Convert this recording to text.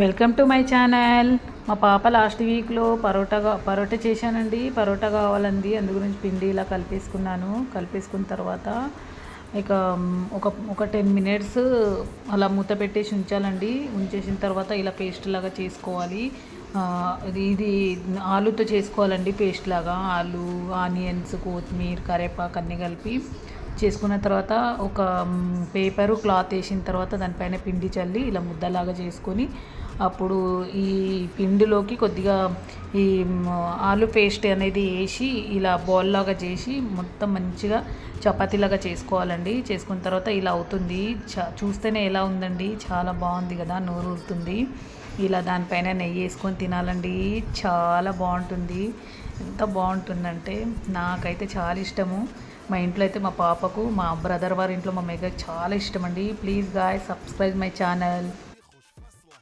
Welcome to my channel. మా పాప last వీక్లో పరోటా చేశానండి. పరోటా కావాలంది, అందు గురించి పిండి ఇలా కలిపేసుకున్న తర్వాత ఇక ఒక 10 మినిట్స్ అలా మూత పెట్టేసి ఉంచాలండి. ఉంచేసిన తర్వాత ఇలా పేస్ట్ లాగా చేసుకోవాలి. ఇది ఆలుతో చేసుకోవాలండి. పేస్ట్ లాగా ఆలు, ఆనియన్స్, కొత్తిమీర, కరివేపాకు అన్నీ కలిపి చేసుకున్న తర్వాత ఒక పేపరు క్లాత్ వేసిన తర్వాత దానిపైన పిండి చల్లి ఇలా ముద్దలాగా చేసుకొని అప్పుడు ఈ పిండిలోకి కొద్దిగా ఈ ఆలు పేస్ట్ అనేది వేసి ఇలా బాల్ లాగా చేసి మొత్తం మంచిగా చపాతీలాగా చేసుకోవాలండి. చేసుకున్న తర్వాత ఇలా అవుతుంది. చూస్తేనే ఎలా ఉందండి, చాలా బాగుంది కదా, నోరు ఊరుతుంది. ఇలా దానిపైన నెయ్యి వేసుకొని తినాలండి, చాలా బాగుంటుంది. ఎంత బాగుంటుందంటే నాకైతే చాలా ఇష్టము. మా ఇంట్లో అయితే మా పాపకు, మా బ్రదర్ వారి ఇంట్లో మా మెగకి చాలా ఇష్టం అండి. Please guys, subscribe my channel.